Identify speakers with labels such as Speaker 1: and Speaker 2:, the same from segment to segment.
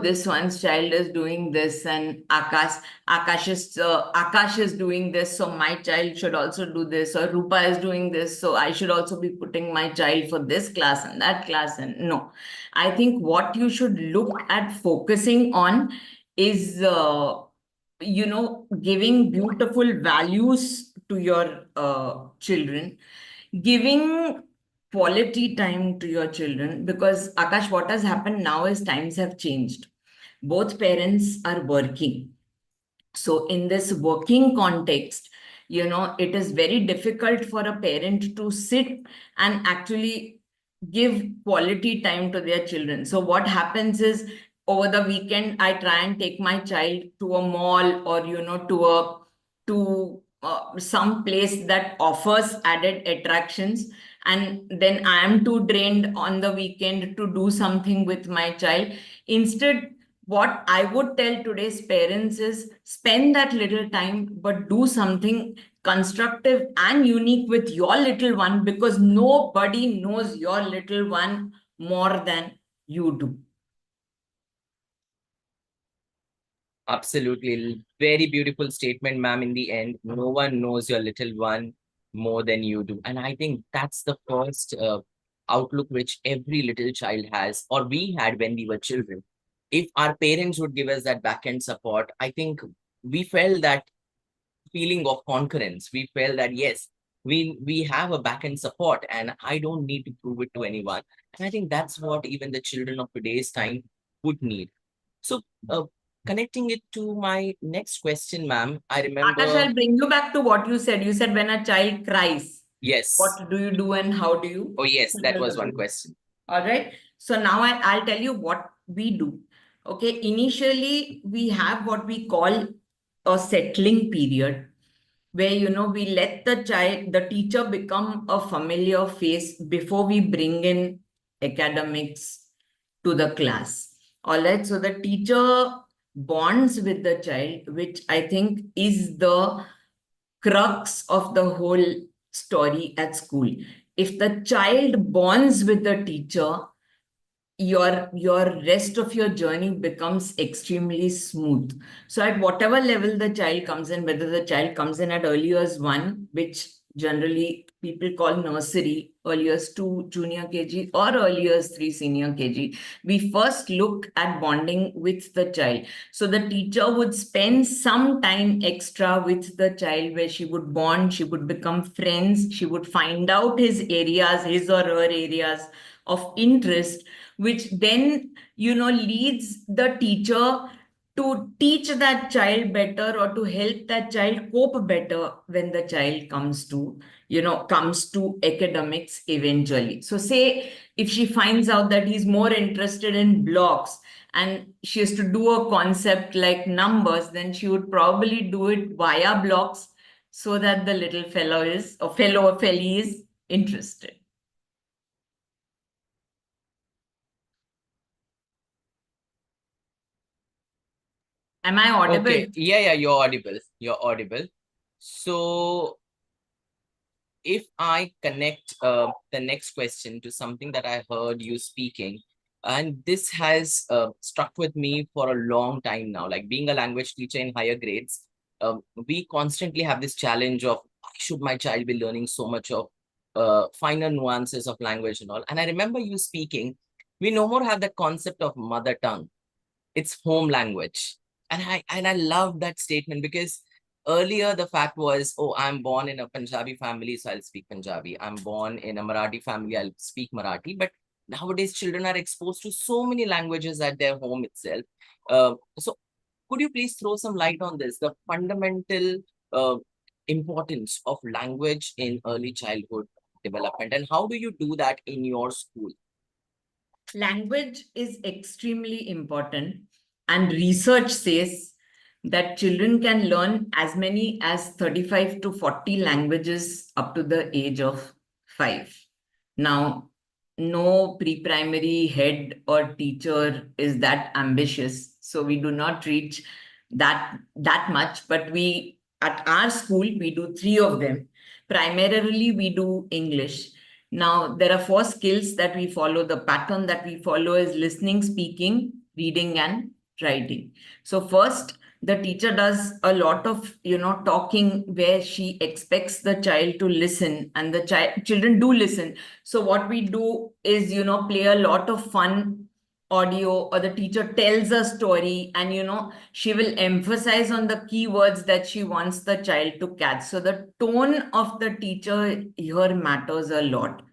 Speaker 1: this one's child is doing this, and Akash is doing this, so my child should also do this, or Rupa is doing this, so I should also be putting my child for this class and that class. And no, I think what you should look at focusing on is giving beautiful values to your children, giving quality time to your children. Because Akash, what has happened now is times have changed. Both parents are working. So in this working context, it is very difficult for a parent to sit and actually give quality time to their children. So what happens is, over the weekend, I try and take my child to a mall, or to some place that offers added attractions, and then I am too drained on the weekend to do something with my child. Instead, what I would tell today's parents is, spend that little time, but do something constructive and unique with your little one, because nobody knows your little one more than you do.
Speaker 2: Absolutely. Very beautiful statement, ma'am. In the end, no one knows your little one more than you do. And I think that's the first outlook which every little child has, or we had when we were children. If our parents would give us that back end support, I think we felt that feeling of concurrence. We felt that, yes, we have a back end support and I don't need to prove it to anyone. And I think that's what even the children of today's time would need. So, connecting it to my next question, ma'am, I
Speaker 1: Akash,
Speaker 2: remember.
Speaker 1: I'll bring you back to what you said. You said when a child cries,
Speaker 2: Yes.
Speaker 1: what do you do and how do you
Speaker 2: Oh, yes, that
Speaker 1: handle the
Speaker 2: was one
Speaker 1: baby?
Speaker 2: question.
Speaker 1: All right. So now I'll tell you what we do. Okay. Initially, we have what we call a settling period, where we let the teacher become a familiar face before we bring in academics to the class. All right. So the teacher bonds with the child, which I think is the crux of the whole story at school. If the child bonds with the teacher, your rest of your journey becomes extremely smooth. So at whatever level the child comes in, whether the child comes in at early years 1, which generally people call nursery, early years 2 junior kg, or early years 3 senior kg, we first look at bonding with the child. So the teacher would spend some time extra with the child, where she would bond, she would become friends, she would find out his or her areas of interest, which then leads the teacher to teach that child better, or to help that child cope better when the child comes to academics eventually. So say if she finds out that he's more interested in blocks, and she has to do a concept like numbers, then she would probably do it via blocks, so that the little fellow or felly is interested. Am I audible?
Speaker 2: Okay. Yeah, you're audible. You're audible. So, if I connect the next question to something that I heard you speaking, and this has struck with me for a long time now, like being a language teacher in higher grades, we constantly have this challenge of, why should my child be learning so much of finer nuances of language and all? And I remember you speaking, we no more have that concept of mother tongue. It's home language. And I love that statement, because earlier the fact was, oh, I'm born in a Punjabi family, so I'll speak Punjabi. I'm born in a Marathi family, I'll speak Marathi. But nowadays children are exposed to so many languages at their home itself. So could you please throw some light on this, the fundamental uh, importance of language in early childhood development, and how do you do that in your school?
Speaker 1: Language is extremely important, and research says that children can learn as many as 35 to 40 languages up to the age of 5. Now, no pre-primary head or teacher is that ambitious, so we do not reach that much. But we, at our school, we do 3 of them. Primarily, we do English. Now, there are 4 skills that we follow. The pattern that we follow is listening, speaking, reading, and writing. So first, the teacher does a lot of, talking where she expects the child to listen, and the children do listen. So what we do is, play a lot of fun audio, or the teacher tells a story, and, she will emphasize on the keywords that she wants the child to catch. So the tone of the teacher here matters a lot.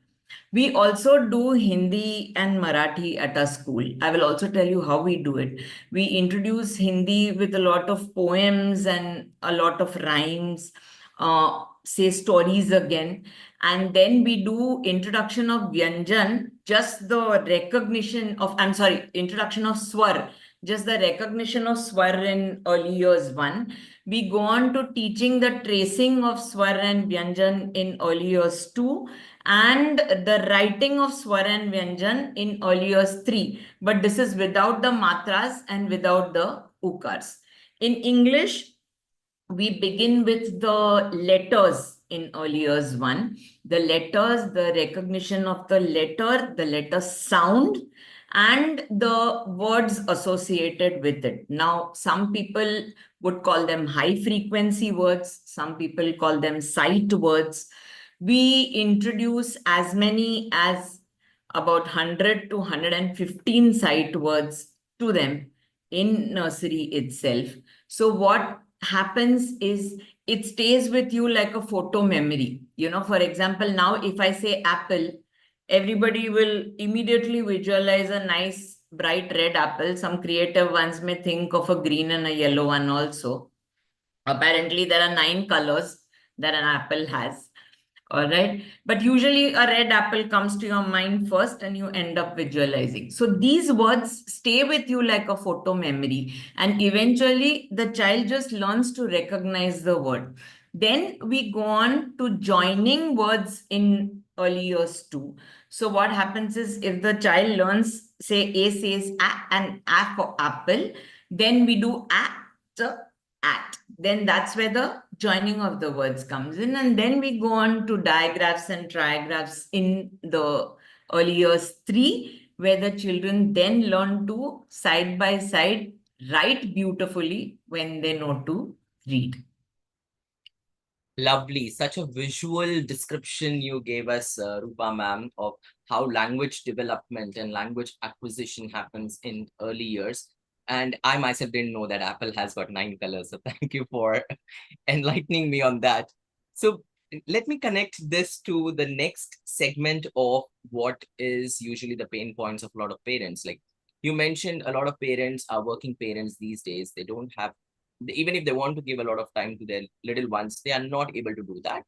Speaker 1: We also do Hindi and Marathi at our school. I will also tell you how we do it. We introduce Hindi with a lot of poems and a lot of rhymes, say stories again. And then we do introduction of Vyanjan, just the recognition of, I'm sorry, introduction of Swar, just the recognition of Swar in early years one. We go on to teaching the tracing of Swar and Vyanjan in early years two, and the writing of Swar and Vyanjan in early years 3. But this is without the matras and without the ukars. In English, we begin with the letters in early years 1. The letters, the recognition of the letter sound, and the words associated with it. Now, some people would call them high frequency words, some people call them sight words. We introduce as many as about 100 to 115 sight words to them in nursery itself. So what happens is it stays with you like a photo memory. For example, now if I say apple, everybody will immediately visualize a nice bright red apple. Some creative ones may think of a green and a yellow one also. Apparently, there are 9 colors that an apple has. All right. But usually a red apple comes to your mind first and you end up visualizing. So these words stay with you like a photo memory. And eventually the child just learns to recognize the word. Then we go on to joining words in early years too. So what happens is if the child learns, say A says a and A for apple, then we do at. Then that's where the joining of the words comes in. And then we go on to digraphs and trigraphs in the early years 3, where the children then learn to side by side write beautifully when they know to read.
Speaker 2: Lovely. Such a visual description you gave us, Rupa ma'am, of how language development and language acquisition happens in early years. And I myself didn't know that apple has got 9 colors. So thank you for enlightening me on that. So let me connect this to the next segment of what is usually the pain points of a lot of parents. Like you mentioned, a lot of parents are working parents these days. They don't have, even if they want to give a lot of time to their little ones, they are not able to do that.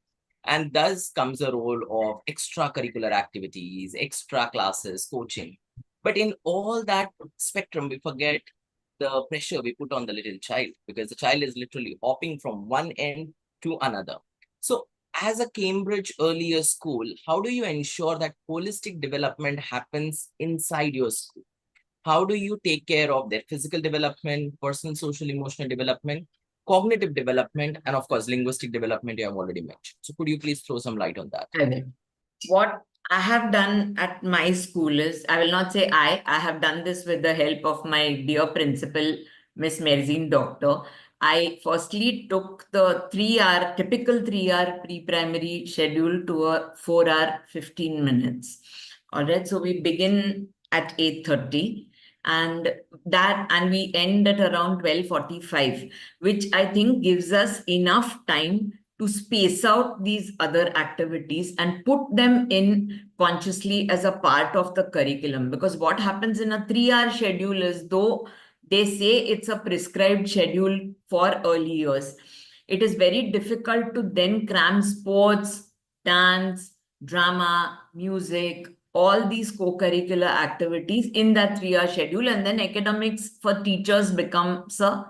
Speaker 2: And thus comes a role of extracurricular activities, extra classes, coaching. But in all that spectrum, we forget the pressure we put on the little child, because the child is literally hopping from one end to another. So as a Cambridge earlier school, how do you ensure that holistic development happens inside your school? How do you take care of their physical development, personal, social, emotional development, cognitive development, and of course, linguistic development you have already mentioned. So could you please throw some light on that?
Speaker 1: I will. What I have done at my school is, I will not say I have done this with the help of my dear principal, Miss Merzine Doctor. I firstly took the 3-hour, typical 3-hour pre-primary schedule to a 4-hour, 15 minutes. All right, so we begin at 8:30 and we end at around 12:45, which I think gives us enough time to space out these other activities and put them in consciously as a part of the curriculum. Because what happens in a 3-hour schedule is, though they say it's a prescribed schedule for early years, it is very difficult to then cram sports, dance, drama, music, all these co-curricular activities in that 3-hour schedule. And then academics for teachers becomes a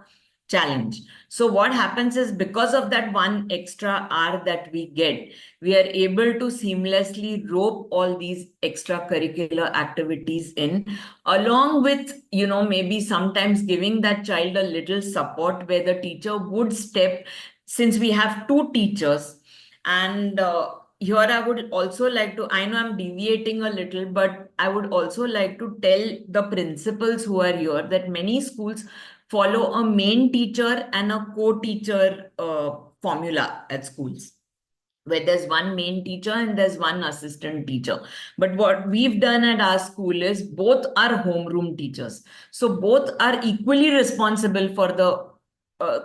Speaker 1: challenge. So what happens is, because of that one extra hour that we get, we are able to seamlessly rope all these extracurricular activities in, along with, maybe sometimes giving that child a little support where the teacher would step, since we have 2 teachers, and here I would also like to, I know I'm deviating a little, but I would also like to tell the principals who are here that many schools follow a main teacher and a co-teacher formula at schools, where there's one main teacher and there's one assistant teacher. But what we've done at our school is both are homeroom teachers. So both are equally responsible for the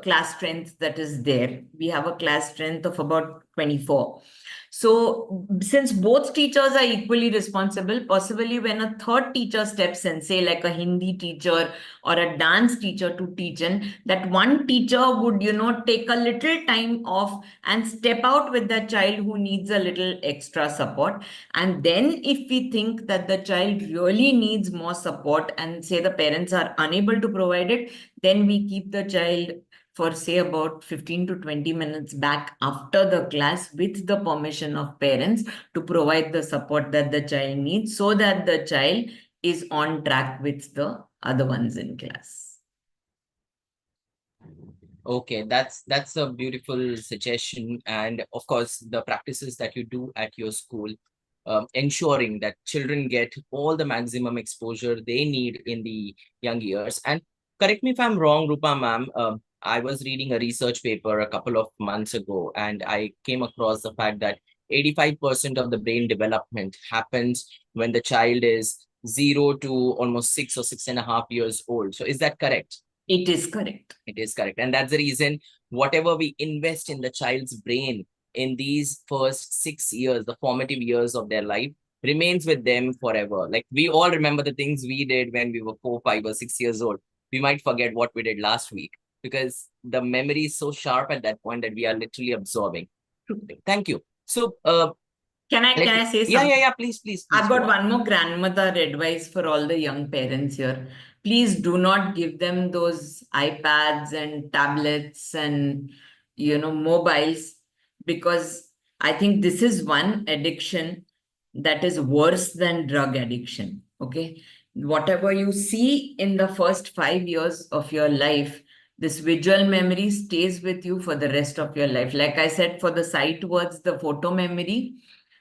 Speaker 1: class strength that is there. We have a class strength of about 24. So, since both teachers are equally responsible, possibly when a third teacher steps in, say like a Hindi teacher or a dance teacher to teach in, that one teacher would, take a little time off and step out with that child who needs a little extra support. And then, if we think that the child really needs more support and say the parents are unable to provide it, then we keep the child for say about 15 to 20 minutes back after the class with the permission of parents to provide the support that the child needs so that the child is on track with the other ones in class.
Speaker 2: Okay, that's a beautiful suggestion. And of course, the practices that you do at your school, ensuring that children get all the maximum exposure they need in the young years. And correct me if I'm wrong, Rupa ma'am, I was reading a research paper a couple of months ago, and I came across the fact that 85% of the brain development happens when the child is 0 to almost 6 or 6.5 years old. So is that correct?
Speaker 1: It is correct.
Speaker 2: It is correct. And that's the reason whatever we invest in the child's brain in these first 6 years, the formative years of their life, remains with them forever. Like we all remember the things we did when we were 4, 5, or 6 years old. We might forget what we did last week because the memory is so sharp at that point that we are literally absorbing. Thank you. So,
Speaker 1: Can I say something?
Speaker 2: yeah. Please.
Speaker 1: I've
Speaker 2: Go
Speaker 1: got
Speaker 2: on.
Speaker 1: one more grandmother advice for all the young parents here. Please do not give them those iPads and tablets and mobiles, because I think this is one addiction that is worse than drug addiction. Okay. Whatever you see in the first 5 years of your life, this visual memory stays with you for the rest of your life. Like I said, for the sight words, the photo memory.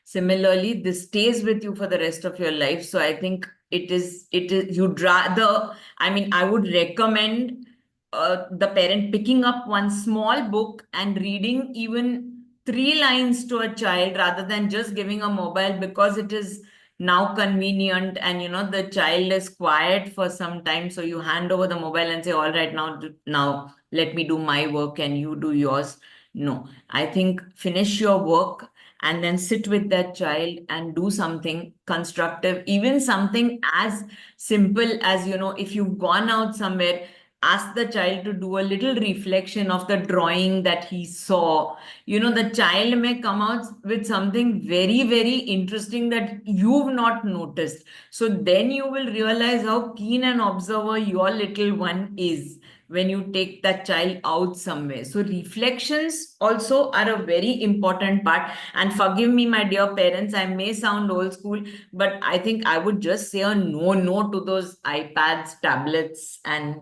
Speaker 1: Similarly, this stays with you for the rest of your life. So I think you'd rather, I mean, I would recommend the parent picking up one small book and reading even 3 lines to a child rather than just giving a mobile, because it is now convenient and the child is quiet for some time. So you hand over the mobile and say, all right, now let me do my work and you do yours. No, I think finish your work and then sit with that child and do something constructive, even something as simple as, if you've gone out somewhere, ask the child to do a little reflection of the drawing that he saw. The child may come out with something very, very interesting that you've not noticed. So then you will realize how keen an observer your little one is when you take that child out somewhere. So reflections also are a very important part. And forgive me, my dear parents, I may sound old school, but I think I would just say a no to those iPads, tablets, and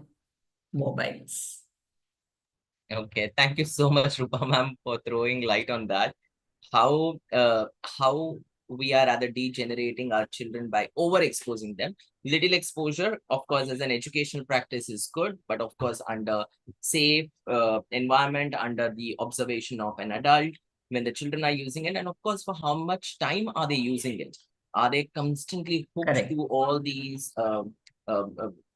Speaker 1: mobiles.
Speaker 2: Okay, thank you so much, Rupa ma'am, for throwing light on that. How we are rather degenerating our children by overexposing them. Little exposure, of course, as an educational practice is good, but of course, under safe environment, under the observation of an adult, when the children are using it, and of course, for how much time are they using it? Are they constantly hooked
Speaker 1: Correct.
Speaker 2: to all these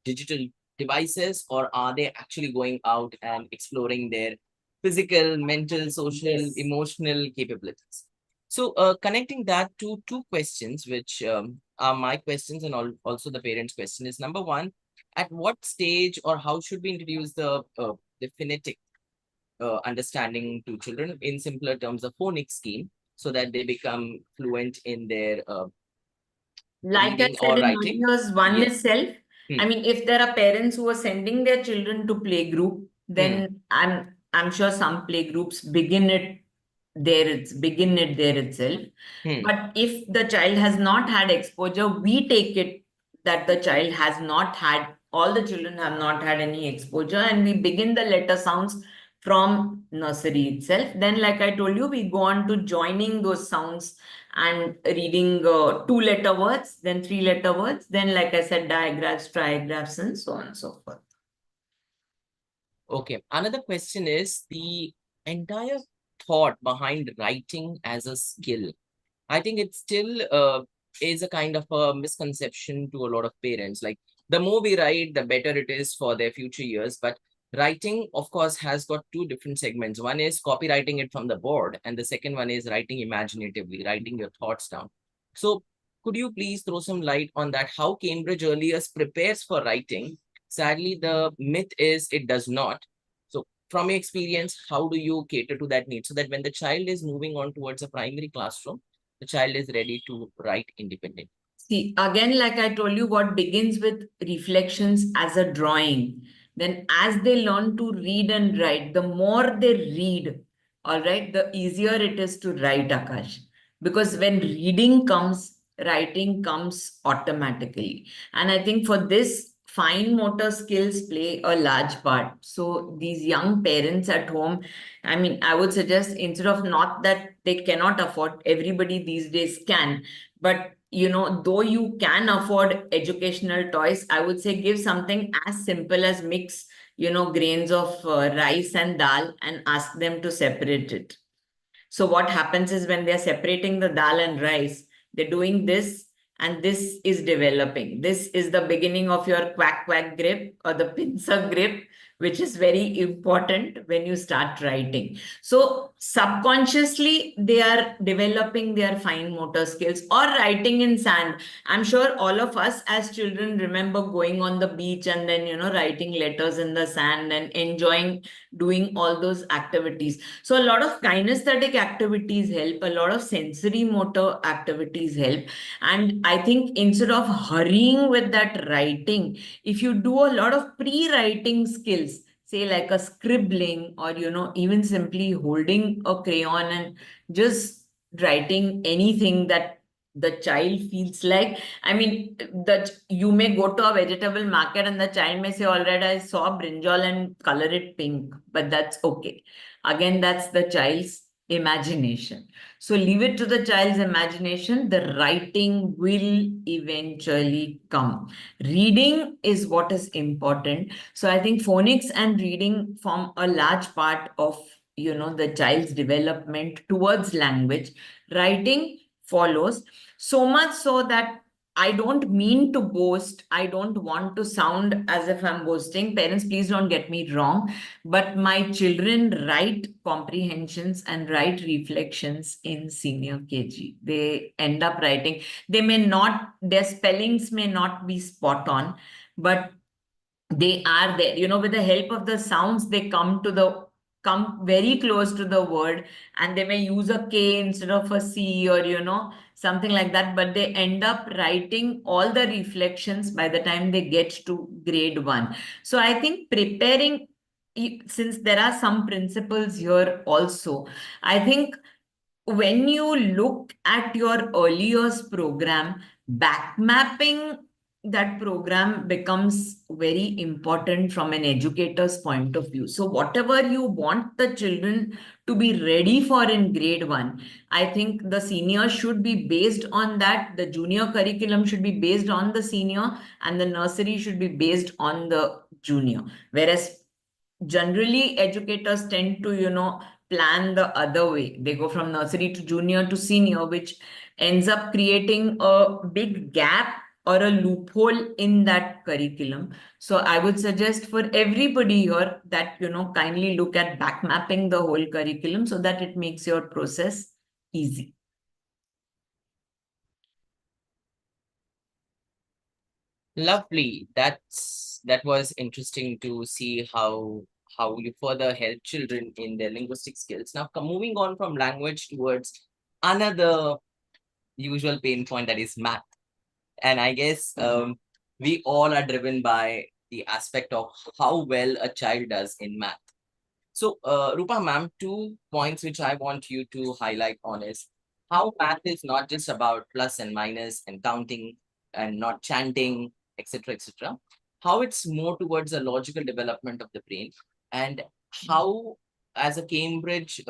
Speaker 2: digital devices, or are they actually going out and exploring their physical, mental, social,
Speaker 1: Yes.
Speaker 2: emotional capabilities? So connecting that to two questions, which are my questions and also the parents' question, is number one, at what stage or how should we introduce the phonetic understanding to children in simpler terms, the phonic scheme, so that they become fluent in their
Speaker 1: Like I
Speaker 2: reading
Speaker 1: said
Speaker 2: or
Speaker 1: in
Speaker 2: writing?
Speaker 1: earlier, one
Speaker 2: Yes.
Speaker 1: is self. I mean, if there are parents who are sending their children to playgroup,
Speaker 2: Hmm.
Speaker 1: then I'm sure some playgroups begin it there itself.
Speaker 2: Hmm.
Speaker 1: But if the child has not had exposure, we take it that the child has not had, all the children have not had any exposure, and we begin the letter sounds from nursery itself. Then, like I told you, we go on to joining those sounds and reading two-letter words, then three-letter words, then, like I said, digraphs, trigraphs, and so on and so forth.
Speaker 2: Okay. Another question is the entire thought behind writing as a skill. I think it still is a kind of a misconception to a lot of parents. Like the more we write, the better it is for their future years. But writing, of course, has got two different segments. One is copywriting it from the board, and the second one is writing imaginatively, writing your thoughts down. So could you please throw some light on that? How Cambridge Earliest prepares for writing? Sadly, the myth is it does not. So from your experience, how do you cater to that need so that when the child is moving on towards a primary classroom, the child is ready to write independently?
Speaker 1: See, again, like I told you, what begins with reflections as a drawing, then as they learn to read and write, the more they read, all right, the easier it is to write, Akash. Because when reading comes, writing comes automatically. And I think for this, fine motor skills play a large part. So these young parents at home, I mean, I would suggest instead of not that they cannot afford, everybody these days can, but though you can afford educational toys, I would say give something as simple as mix, grains of rice and dal and ask them to separate it. So what happens is when they're separating the dal and rice, they're doing this and this is developing. This is the beginning of your quack quack grip or the pincer grip, which is very important when you start writing. So subconsciously, they are developing their fine motor skills or writing in sand. I'm sure all of us as children remember going on the beach and then, writing letters in the sand and enjoying doing all those activities. So a lot of kinesthetic activities help, a lot of sensory motor activities help. And I think instead of hurrying with that writing, if you do a lot of pre-writing skills, say like a scribbling or, even simply holding a crayon and just writing anything that the child feels like. I mean, that you may go to a vegetable market and the child may say, all right, I saw brinjal and color it pink, but that's okay. Again, that's the child's imagination. So leave it to the child's imagination. The writing will eventually come. Reading is what is important. So I think phonics and reading form a large part of the child's development towards language. Writing follows, so much so that I don't mean to boast. I don't want to sound as if I'm boasting. Parents, please don't get me wrong. But my children write comprehensions and write reflections in senior KG. They end up writing. They may not, their spellings may not be spot on, but they are there, with the help of the sounds, they come very close to the word, and they may use a K instead of a C, or something like that, but they end up writing all the reflections by the time they get to grade 1. So I think preparing, since there are some principles here also, I think when you look at your early years program, back mapping that program becomes very important from an educator's point of view. So whatever you want the children to be ready for in grade 1, I think the senior should be based on that. The junior curriculum should be based on the senior, and the nursery should be based on the junior. Whereas generally educators tend to plan the other way. They go from nursery to junior to senior, which ends up creating a big gap or a loophole in that curriculum. So I would suggest for everybody here that kindly look at back mapping the whole curriculum so that it makes your process easy.
Speaker 2: Lovely. That was interesting to see how you further help children in their linguistic skills. Now, moving on from language towards another usual pain point, that is math. And I guess we all are driven by the aspect of how well a child does in math. So, Rupa ma'am, 2 points which I want you to highlight on is how math is not just about plus and minus and counting and not chanting, etc., etc. How it's more towards a logical development of the brain, and how as a Cambridge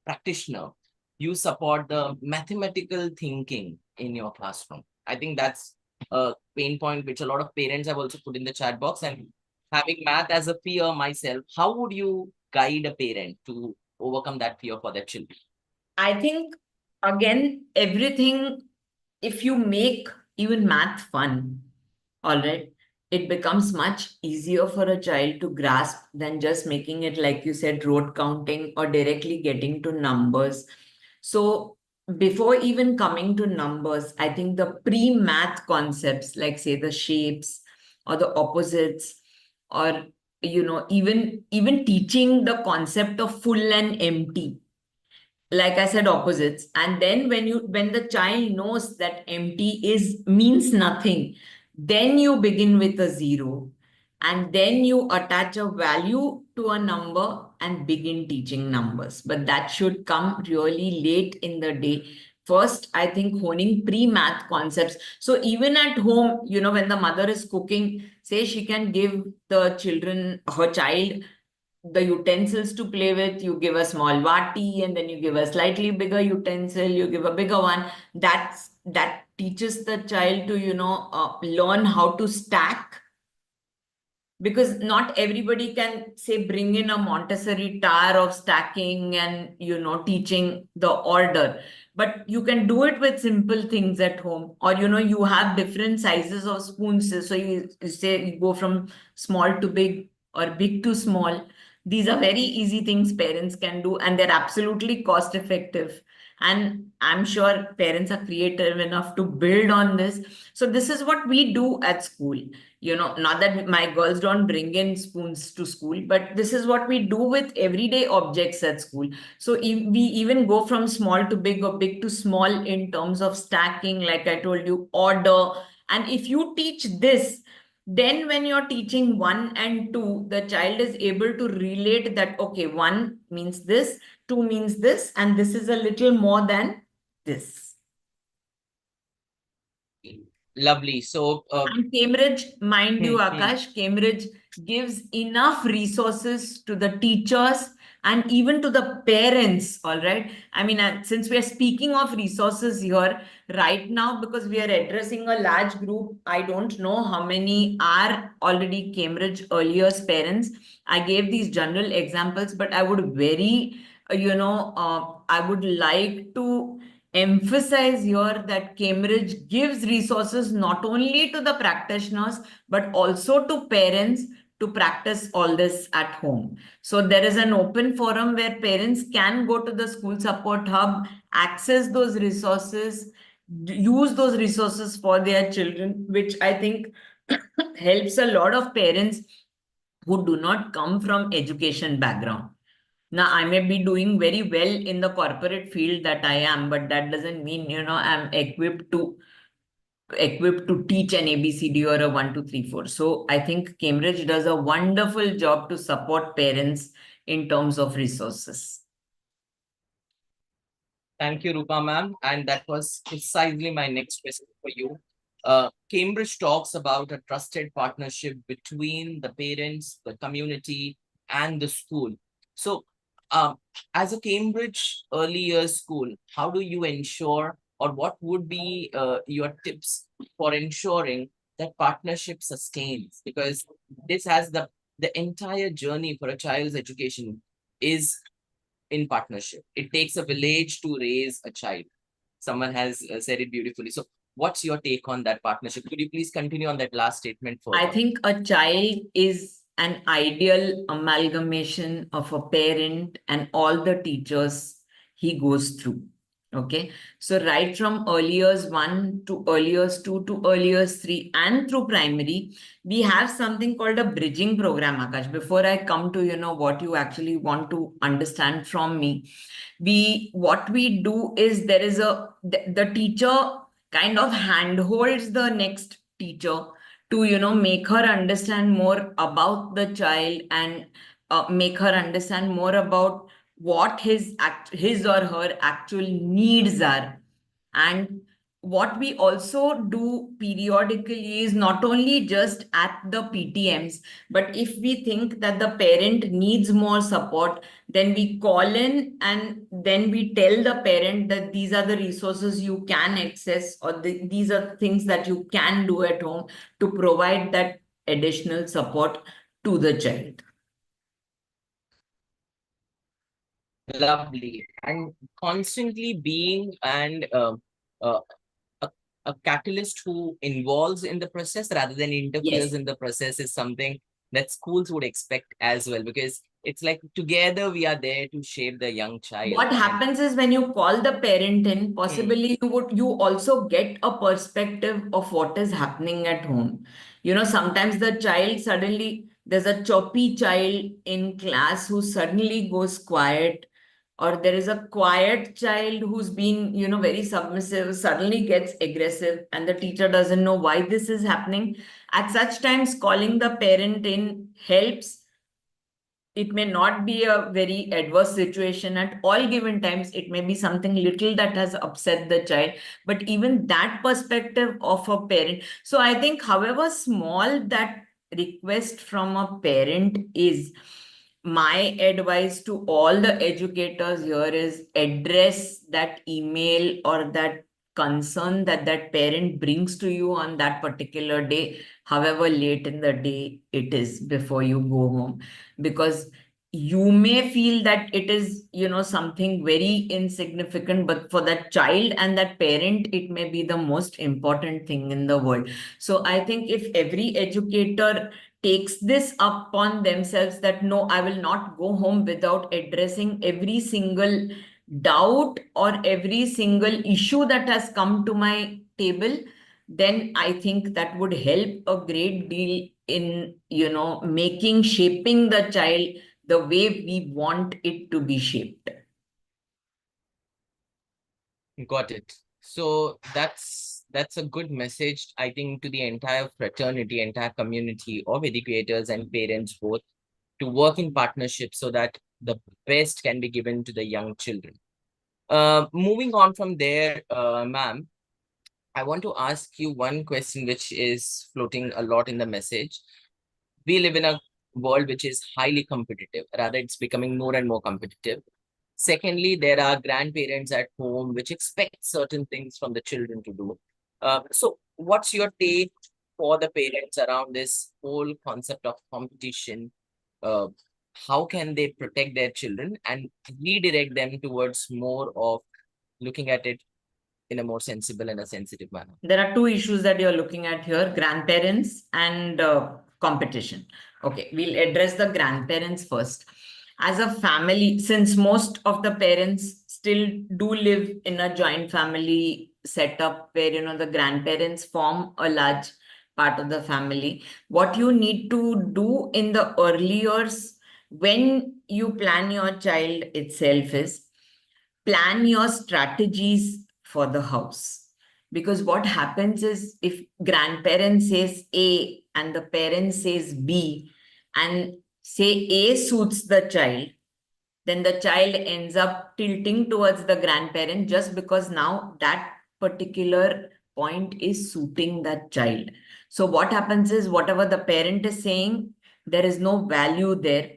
Speaker 2: practitioner, you support the mathematical thinking in your classroom. I think that's a pain point which a lot of parents have also put in the chat box. And having math as a fear myself, how would you guide a parent to overcome that fear for their children?
Speaker 1: I think, again, everything, if you make even math fun, all right, it becomes much easier for a child to grasp than just making it, like you said, rote counting or directly getting to numbers. So, before even coming to numbers, I think the pre math concepts, like, say, the shapes or the opposites, or even teaching the concept of full and empty, like I said, opposites. And then when the child knows that empty is means nothing, then you begin with a zero, and then you attach a value to a number and begin teaching numbers. But that should come really late in the day. First, I think honing pre-math concepts. So even at home, when the mother is cooking, say she can give her child the utensils to play with. You give a small vati, and then you give a slightly bigger utensil, you give a bigger one. That teaches the child to learn how to stack, because not everybody can, say, bring in a Montessori tower of stacking and teaching the order. But you can do it with simple things at home. Or you have different sizes of spoons, so you say you go from small to big or big to small. These are very easy things parents can do, and they're absolutely cost effective. And I'm sure parents are creative enough to build on this. So this is what we do at school. Not that my girls don't bring in spoons to school, but this is what we do with everyday objects at school. So we even go from small to big or big to small in terms of stacking, like I told you, order. And if you teach this, then when you're teaching one and two, the child is able to relate that, okay, one means this, two means this, and this is a little more than this.
Speaker 2: Lovely. So,
Speaker 1: And Cambridge, mind you,
Speaker 2: hmm.
Speaker 1: Akash, Cambridge gives enough resources to the teachers and even to the parents. All right. I mean, since we are speaking of resources here right now, because we are addressing a large group, I don't know how many are already Cambridge earlier parents. I gave these general examples, but I would I would like to emphasize here that Cambridge gives resources not only to the practitioners but also to parents to practice all this at home. So there is an open forum where parents can go to the school support hub, access those resources, use those resources for their children, which I think helps a lot of parents who do not come from education background. Now, I may be doing very well in the corporate field that I am, but that doesn't mean, I'm equipped to teach an ABCD or a 1, 2, 3, 4. So I think Cambridge does a wonderful job to support parents in terms of resources.
Speaker 2: Thank you, Rupa ma'am. And that was precisely my next question for you. Cambridge talks about a trusted partnership between the parents, the community, and the school. So, uh, as a Cambridge early years school, how do you ensure, or what would be your tips for ensuring that partnership sustains? Because this has the entire journey for a child's education is in partnership. It takes a village to raise a child. Someone has said it beautifully. So, what's your take on that partnership? Could you please continue on that last statement
Speaker 1: I
Speaker 2: further?
Speaker 1: think a child is an ideal amalgamation of a parent and all the teachers he goes through. Okay. So right from early years 1 to early years 2 to early years 3 and through primary, we have something called a bridging program, Akash. Before I come to, what you actually want to understand from me, what we do is there is the teacher kind of handholds the next teacher to make her understand more about the child, and make her understand more about what his or her actual needs are. And what we also do periodically is not only just at the PTMs, but if we think that the parent needs more support, then we call in and then we tell the parent that these are the resources you can access, or these are things that you can do at home to provide that additional support to the child.
Speaker 2: Lovely. And constantly being uh, a, a catalyst who involves in the process rather than interferes
Speaker 1: Yes.
Speaker 2: in the process is something that schools would expect as well, because it's like together we are there to shape the young child.
Speaker 1: What
Speaker 2: And
Speaker 1: happens is when you call the parent in,
Speaker 2: hmm,
Speaker 1: possibly you also get a perspective of what is happening at home. Sometimes the child suddenly, there's a choppy child in class who suddenly goes quiet, or there is a quiet child who's been, very submissive, suddenly gets aggressive, and the teacher doesn't know why this is happening. At such times, calling the parent in helps. It may not be a very adverse situation at all given times. It may be something little that has upset the child, but even that perspective of a parent. So I think, however small that request from a parent is, my advice to all the educators here is address that email or that concern that that parent brings to you on that particular day, however late in the day it is, before you go home. Because you may feel that it is, something very insignificant, but for that child and that parent, it may be the most important thing in the world. So I think if every educator takes this upon themselves, that no, I will not go home without addressing every single doubt or every single issue that has come to my table, then I think that would help a great deal in, shaping the child the way we want it to be shaped.
Speaker 2: got it. So that's a good message, I think, to the entire fraternity, entire community of educators and parents both, to work in partnership so that the best can be given to the young children. Moving on from there, ma'am, I want to ask you one question which is floating a lot in the message. We live in a world which is highly competitive, rather, it's becoming more and more competitive. Secondly, there are grandparents at home which expect certain things from the children to do. So, what's your take for the parents around this whole concept of competition? Uh, how can they protect their children and redirect them towards more of looking at it in a more sensible and a sensitive manner?
Speaker 1: There are two issues that you're looking at here: grandparents and competition. Okay, we'll address the grandparents first. As a family, since most of the parents still do live in a joint family setup where, the grandparents form a large part of the family, what you need to do in the early years when you plan your child itself is plan your strategies for the house. Because what happens is, if grandparent says A and the parent says B, and say A suits the child, then the child ends up tilting towards the grandparent just because now that particular point is suiting that child. So what happens is, whatever the parent is saying, there is no value there.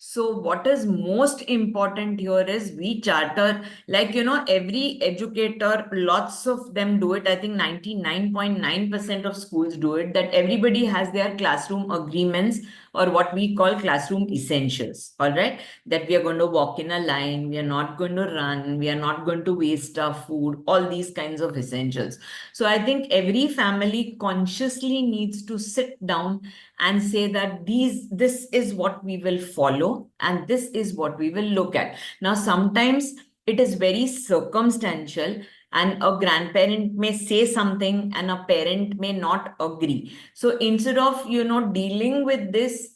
Speaker 1: So what is most important here is we charter, like, every educator, lots of them do it. I think 99.9% of schools do it, that everybody has their classroom agreements, or what we call classroom essentials. All right. That we are going to walk in a line, we are not going to run, we are not going to waste our food, all these kinds of essentials. So I think every family consciously needs to sit down and say that this is what we will follow and this is what we will look at. Now, sometimes it is very circumstantial, and a grandparent may say something and a parent may not agree. So instead of, dealing with this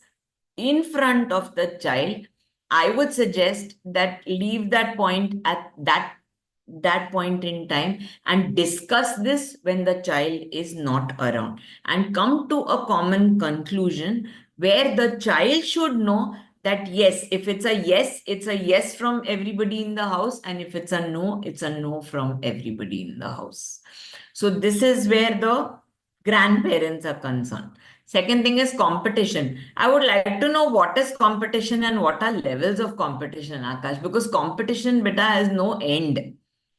Speaker 1: in front of the child, I would suggest that leave that point at that point in time and discuss this when the child is not around, and come to a common conclusion where the child should know that yes, if it's a yes, it's a yes from everybody in the house, and if it's a no, it's a no from everybody in the house. So this is where the grandparents are concerned. Second thing is competition. I would like to know what is competition and what are levels of competition, Akash, because competition, beta, has no end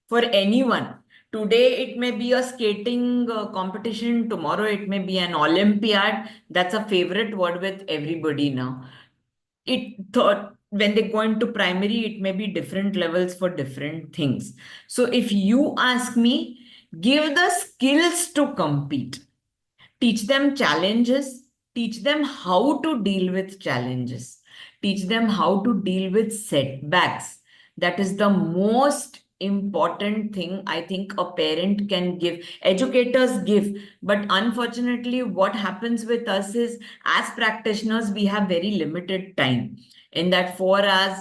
Speaker 1: for anyone. Today it may be a skating competition, tomorrow it may be an Olympiad. That's a favorite word with everybody now. It thought when they go into primary, it may be different levels for different things. So if you ask me, give the skills to compete, teach them challenges, teach them how to deal with challenges, teach them how to deal with setbacks. That is the most important thing I think a parent can give, educators give. But unfortunately, what happens with us is, as practitioners, we have very limited time. In that 4 hours,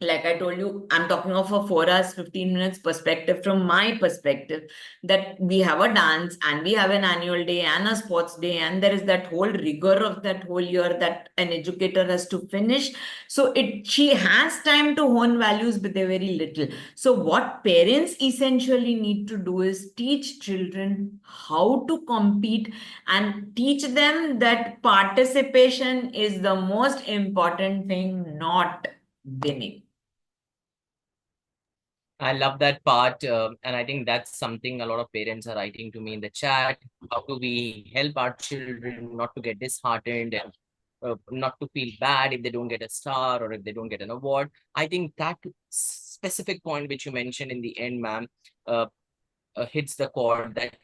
Speaker 1: like I told you, I'm talking of a 4 hours, 15 minutes perspective from my perspective, that we have a dance and we have an annual day and a sports day, and there is that whole rigor of that whole year that an educator has to finish. So she has time to hone values, but they're very little. So what parents essentially need to do is teach children how to compete and teach them that participation is the most important thing, not winning.
Speaker 2: I love that part. And I think that's something a lot of parents are writing to me in the chat. How do we help our children not to get disheartened and not to feel bad if they don't get a star or if they don't get an award? I think that specific point which you mentioned in the end, ma'am, uh, hits the chord, that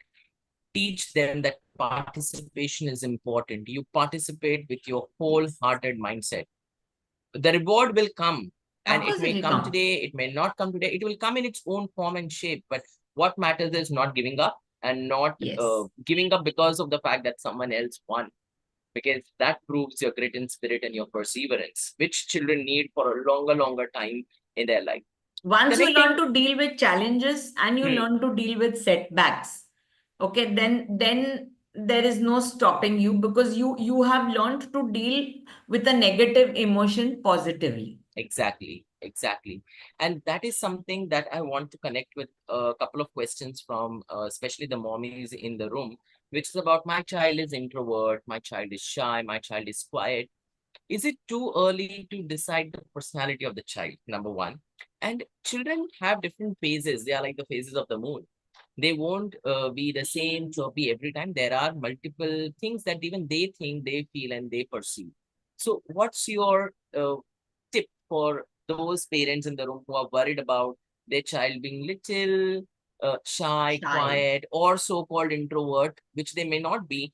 Speaker 2: teach them that participation is important. You participate with your wholehearted mindset. The reward will come,
Speaker 1: Of
Speaker 2: and it
Speaker 1: course it
Speaker 2: may
Speaker 1: will
Speaker 2: come
Speaker 1: come.
Speaker 2: today, it may not come today, it will come in its own form and shape. But what matters is not giving up, and not
Speaker 1: Yes.
Speaker 2: giving up because of the fact that someone else won, because that proves your grit and spirit and your perseverance, which children need for a longer time in their life.
Speaker 1: Once you learn
Speaker 2: Connecting.
Speaker 1: to deal with challenges and you
Speaker 2: Hmm,
Speaker 1: learn to deal with setbacks, okay, then there is no stopping you, because you have learned to deal with a negative emotion positively.
Speaker 2: exactly. And that is something that I want to connect with a couple of questions from especially the mommies in the room, which is about, my child is introvert, my child is shy, my child is quiet. Is it too early to decide the personality of the child? Number one. And children have different phases. They are like the phases of the moon. They won't be the same chirpy every time. There are multiple things that even they think, they feel, and they perceive. So, what's your tip for those parents in the room who are worried about their child being little shy,
Speaker 1: Shy.
Speaker 2: quiet, or so-called introvert, which they may not be?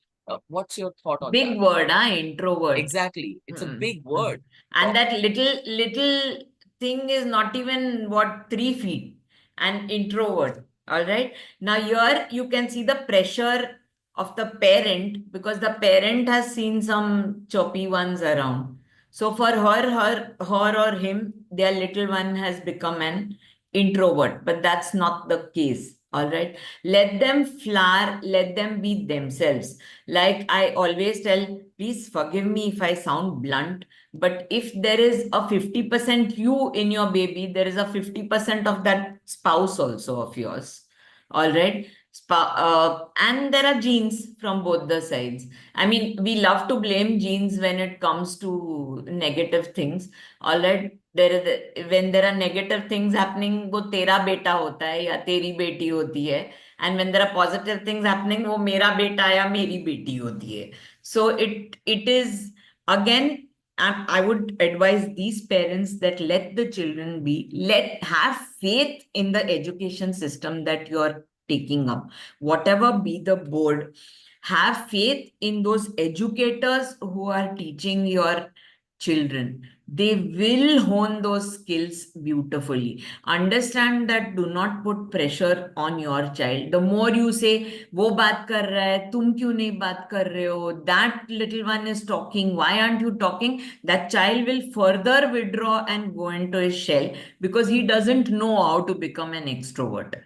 Speaker 2: What's your thought on that?
Speaker 1: Big word, huh? Introvert.
Speaker 2: Exactly. It's a
Speaker 1: Hmm.
Speaker 2: big
Speaker 1: Hmm.
Speaker 2: word.
Speaker 1: And
Speaker 2: Talk.
Speaker 1: that little thing is not even what, 3 feet. An introvert. All right. Now here you can see the pressure of the parent, because the parent has seen some choppy ones around. So for her or him, their little one has become an introvert, but that's not the case. All right. Let them flower, let them be themselves. Like I always tell, please forgive me if I sound blunt, but if there is a 50% you in your baby, there is a 50% of that spouse also of yours. All right. And there are genes from both the sides. I mean, we love to blame genes when it comes to negative things. All right. When there are negative things happening, वो तेरा बेटा होता है या तेरी बेटी होती है. And when there are positive things happening, वो मेरा बेटा या मेरी बेटी होती है. So it is, again, I would advise these parents that let the children be, let have faith in the education system that you're taking up. Whatever be the board, have faith in those educators who are teaching your children. They will hone those skills beautifully. Understand that, do not put pressure on your child. The more you say, वो बात कर रहा है, तुम क्यों नहीं बात कर रहे हो, that little one is talking, why aren't you talking, that child will further withdraw and go into his shell, because he doesn't know how to become an extrovert.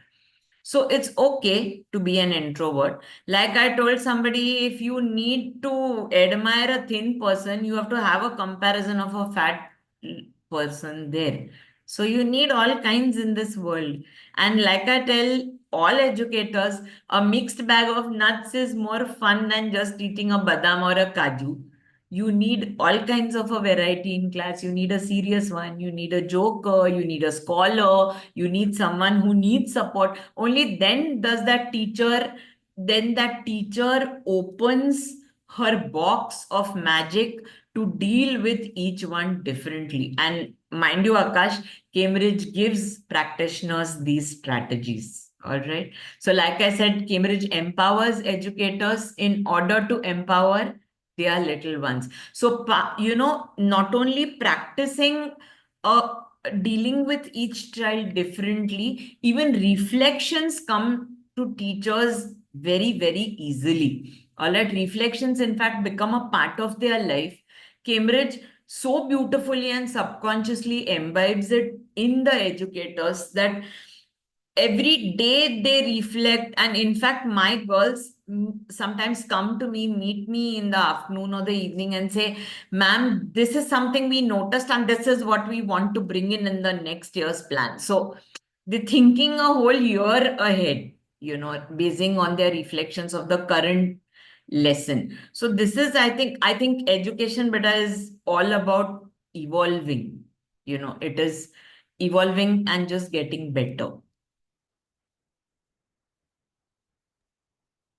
Speaker 1: So it's okay to be an introvert. Like I told somebody, if you need to admire a thin person, you have to have a comparison of a fat person there. So you need all kinds in this world. And like I tell, all educators, a mixed bag of nuts is more fun than just eating a badam or a kaju. You need all kinds of a variety in class. You need a serious one, you need a joker, you need a scholar, you need someone who needs support. Only then that teacher opens her box of magic to deal with each one differently. And mind you, Akash, Cambridge gives practitioners these strategies. All right. So, like I said, Cambridge empowers educators in order to empower their little ones. So, not only practicing dealing with each child differently, even reflections come to teachers very, very easily. All right. Reflections, in fact, become a part of their life. Cambridge so beautifully and subconsciously imbibes it in the educators that every day they reflect. And in fact, my girls sometimes come to me, meet me in the afternoon or the evening and say, ma'am, this is something we noticed and this is what we want to bring in the next year's plan. So they're thinking a whole year ahead, basing on their reflections of the current lesson. So this is, I think education beta is all about evolving. It is evolving and just getting better.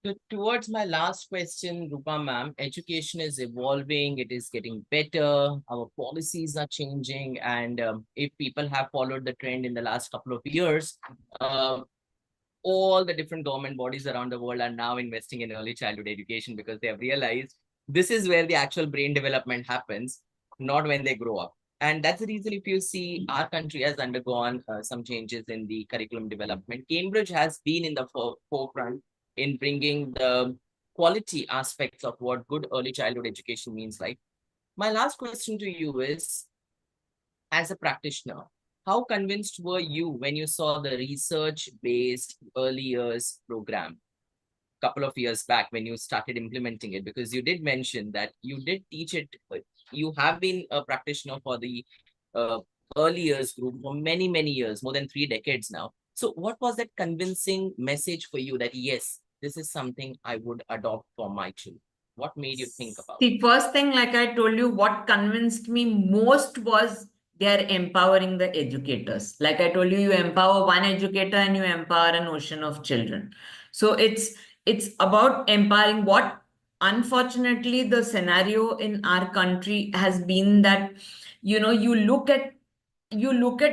Speaker 2: So towards my last question, Rupa ma'am, education is evolving, it is getting better, our policies are changing, and if people have followed the trend in the last couple of years, uh, all the different government bodies around the world are now investing in early childhood education because they have realized this is where the actual brain development happens, not when they grow up. And that's the reason if you see our country has undergone some changes in the curriculum development. Cambridge has been in the forefront in bringing the quality aspects of what good early childhood education means like. My last question to you is, as a practitioner, how convinced were you when you saw the research-based early years program a couple of years back when you started implementing it? Because you did mention that you did teach it, you have been a practitioner for the uh, early years group for many, many years, more than 3 decades now. So what was that convincing message for you that, yes, this is something I would adopt for my children? What made you think about
Speaker 1: The first thing, like I told you, what convinced me most was they're empowering the educators. Like I told you, you empower one educator and you empower an ocean of children. So it's about empowering. What unfortunately the scenario in our country has been that, you look at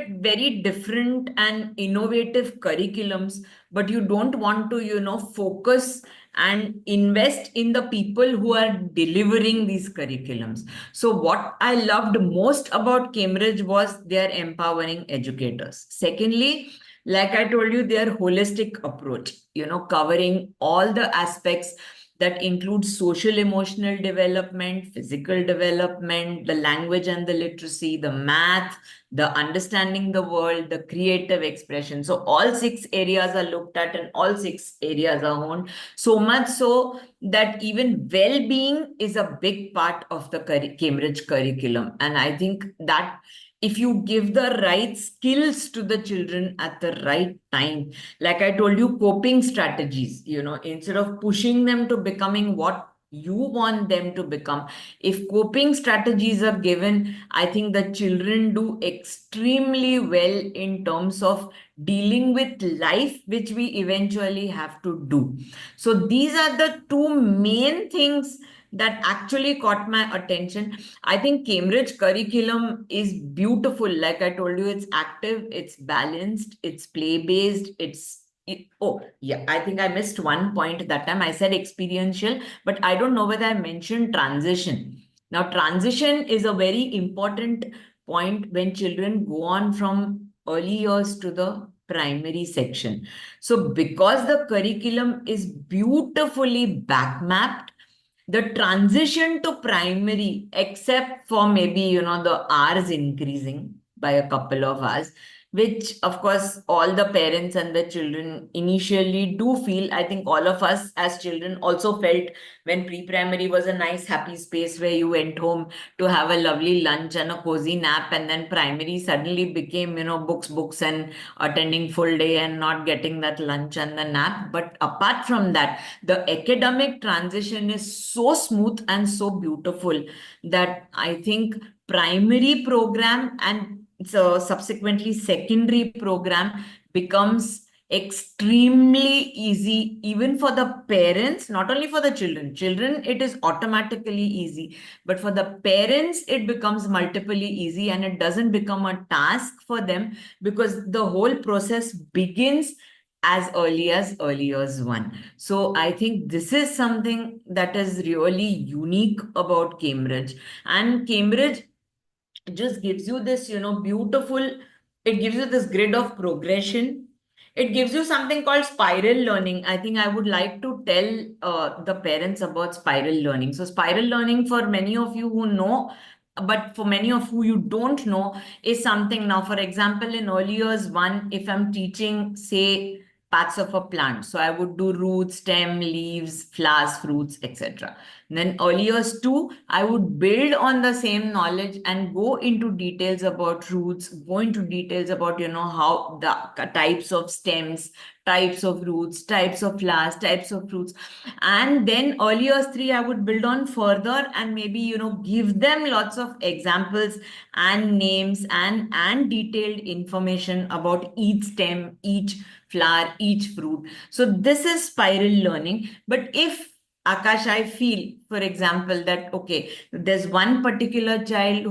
Speaker 1: very different and innovative curriculums, but you don't want to focus and invest in the people who are delivering these curriculums. So what I loved most about Cambridge was their empowering educators. Secondly, like I told you, their holistic approach, covering all the aspects that include social emotional development, physical development, the language and the literacy, the math, the understanding the world, the creative expression. So all six areas are looked at and all six areas are honed. So much so that even well-being is a big part of the Cambridge curriculum. And I think that if you give the right skills to the children at the right time, like I told you, coping strategies, instead of pushing them to becoming what you want them to become, if coping strategies are given, I think the children do extremely well in terms of dealing with life, which we eventually have to do. So these are the two main things that actually caught my attention. I think Cambridge curriculum is beautiful. Like I told you, it's active, it's balanced, it's play-based, oh, yeah, I think I missed one point that time. I said experiential, but I don't know whether I mentioned transition. Now, transition is a very important point when children go on from early years to the primary section. So, because the curriculum is beautifully back mapped, the transition to primary, except for maybe, the hours increasing by a couple of hours, which of course all the parents and the children initially do feel. I think all of us as children also felt when pre-primary was a nice happy space where you went home to have a lovely lunch and a cozy nap, and then primary suddenly became, books and attending full day and not getting that lunch and the nap. But apart from that, the academic transition is so smooth and so beautiful that I think primary program and so subsequently secondary program becomes extremely easy even for the parents, not only for the children it is automatically easy, but for the parents it becomes multiply easy, and it doesn't become a task for them because the whole process begins as early as one. So I think this is something that is really unique about Cambridge. And Cambridge just gives you this, beautiful, it gives you this grid of progression. It gives you something called spiral learning. I think I would like to tell the parents about spiral learning. So spiral learning, for many of you who know, but for many of who you don't know, is something. Now, for example, in early years one, if I'm teaching, say, parts of a plant, so I would do roots, stem, leaves, flowers, fruits, etc. Then early years two, I would build on the same knowledge and go into details about roots, go into details about, how the types of stems, types of roots, types of flowers, types of fruits. And then early years three, I would build on further and maybe, give them lots of examples and names and detailed information about each stem, each flower, each fruit. So this is spiral learning. But if Akash, I feel, for example, that okay, there's one particular child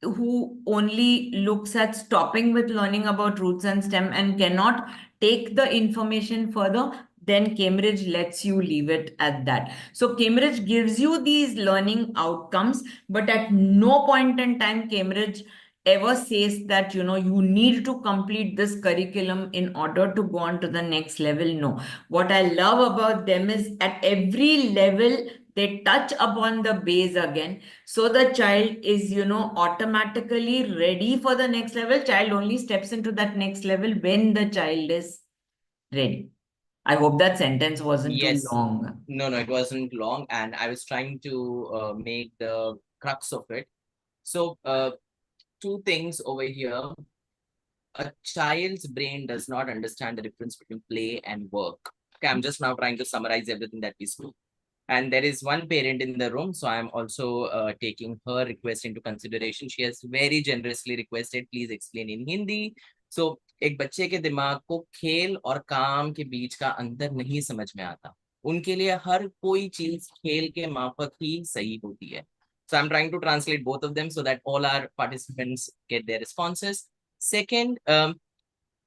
Speaker 1: who only looks at stopping with learning about roots and stem and cannot take the information further, then Cambridge lets you leave it at that. So Cambridge gives you these learning outcomes, but at no point in time Cambridge ever says that you need to complete this curriculum in order to go on to the next level. No, what I love about them is at every level they touch upon the base again. So the child is, automatically ready for the next level. Child only steps into that next level when the child is ready. I hope that sentence wasn't too
Speaker 2: Yes.
Speaker 1: long.
Speaker 2: No, it wasn't long, and I was trying to make the crux of it. So, two things over here. A child's brain does not understand the difference between play and work. Okay, I'm just now trying to summarize everything that we spoke. And there is one parent in the room, so I'm also taking her request into consideration. She has very generously requested, please explain in Hindi. So, एक बच्चे के दिमाग को खेल और काम के बीच का अंतर नहीं समझ में आता. उनके लिए हर कोई चीज खेल के माफक ही सही होती है. So I'm trying to translate both of them so that all our participants get their responses. Second,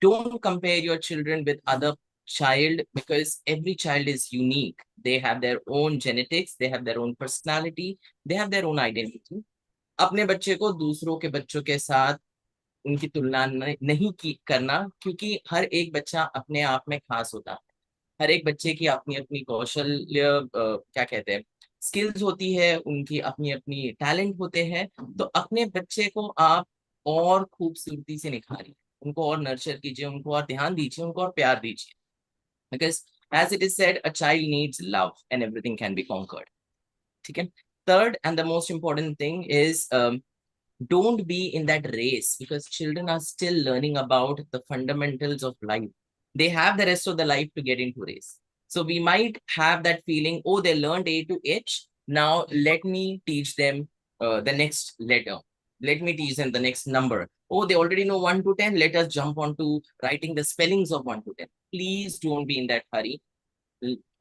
Speaker 2: don't compare your children with other child because every child is unique. They have their own genetics, they have their own personality, they have their own identity. अपने बच्चे को दूसरों के बच्चों के साथ उनकी तुलना नहीं की करना क्योंकि हर एक बच्चा अपने आप में खास होता है. हर एक बच्चे की अपनी अपनी कौशल्य क्या कहते हैं स्किल्स होती है, उनकी अपनी अपनी टैलेंट होते हैं. तो अपने बच्चे को आप और खूबसूरती से निखारिए, उनको और नर्चर कीजिए, उनको और ध्यान दीजिए, उनको और प्यार दीजिए. Because as it is said, a child needs love and everything can be conquered. ठीक है. Third and the most important thing is don't be in that race because children are still learning about the fundamentals of life. They have the rest of the life to get into race. So we might have that feeling, oh, they learned A to H. Now let me teach them the next letter. Let me teach them the next number. Oh, they already know 1 to 10. Let us jump on to writing the spellings of 1 to 10. Please don't be in that hurry.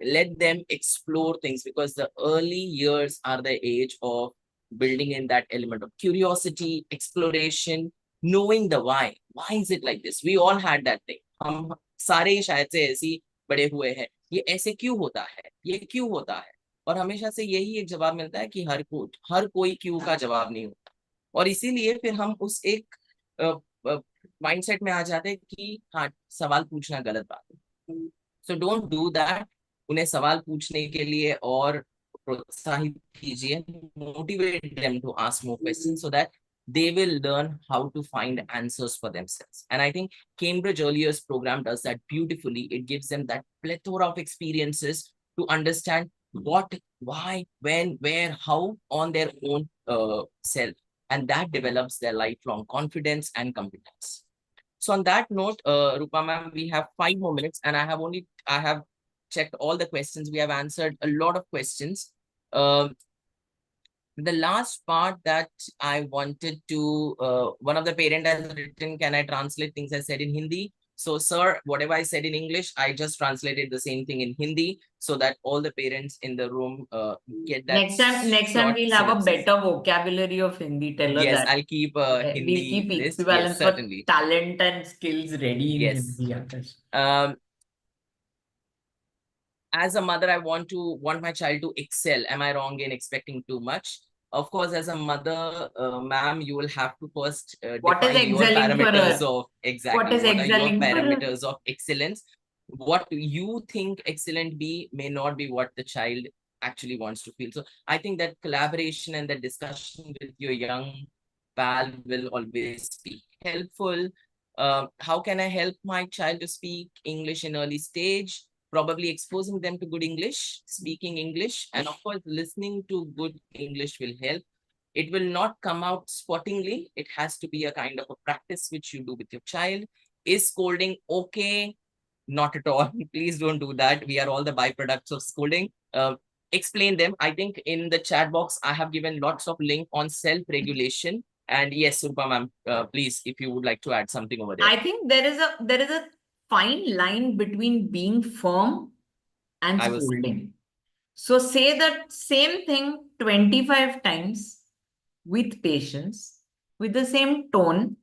Speaker 2: Let them explore things because the early years are the age of building in that element of curiosity, exploration, knowing the why. Why is it like this? We all had that thing. हम सारे ही शायद से ऐसे ही बड़े हुए हैं. ये ऐसे क्यों होता है? ये क्यों होता है? और हमेशा से यही एक जवाब मिलता है कि हर कोई क्यों का जवाब नहीं होता. और इसीलिए फिर हम उस एक माइंडसेट में आ जाते हैं कि हाँ सवाल पूछना गलत बात है. So don't do that. उन्हें सवाल पूछने के लिए और प्रोत्साहित कीजिए. Motivate them to ask more question so that they will learn how to find answers for themselves. And I think Cambridge Early Years program does that beautifully. It gives them that plethora of experiences to understand what, why, when, where, how on their own self. And that develops their lifelong confidence and competence. So on that note, Rupa ma'am, we have 5 more minutes, and I have checked all the questions. We have answered a lot of questions. Um, the last part that I wanted to, one of the parent has written, can I translate things I said in Hindi? So, sir, whatever I said in English, I just translated the same thing in Hindi so that all the parents in the room get that
Speaker 1: Next time
Speaker 2: short
Speaker 1: we'll have a
Speaker 2: synopsis.
Speaker 1: better vocabulary of Hindi. Tell her
Speaker 2: Yes,
Speaker 1: that.
Speaker 2: I'll keep a
Speaker 1: We'll
Speaker 2: Hindi
Speaker 1: keep
Speaker 2: list. Yes,
Speaker 1: equivalents for
Speaker 2: certainly.
Speaker 1: talent and skills ready in
Speaker 2: Yes.
Speaker 1: Hindi. Akash.
Speaker 2: As a mother, I want my child to excel. Am I wrong in expecting too much? Of course, as a mother, ma'am, you will have to first
Speaker 1: What is
Speaker 2: define your
Speaker 1: excelling for
Speaker 2: parameters
Speaker 1: her?
Speaker 2: of
Speaker 1: What
Speaker 2: exactly
Speaker 1: is
Speaker 2: what are your
Speaker 1: excelling for her?
Speaker 2: parameters of excellence. What you think excellent be may not be what the child actually wants to feel. So I think that collaboration and that discussion with your young pal will always be helpful. How can I help my child to speak English in early stage? Probably exposing them to good English, speaking English, and of course, listening to good English will help. It will not come out spottingly. It has to be a kind of a practice which you do with your child. Is scolding okay? Not at all. Please don't do that. We are all the byproducts of scolding. Explain them. I think in the chat box, I have given lots of link on self-regulation. And yes, Rupa ma'am, please, if you would like to add something over there.
Speaker 1: I think there is a fine line between being firm and
Speaker 2: I was
Speaker 1: scolding. So say that same thing 25 times with patience, with the same tone,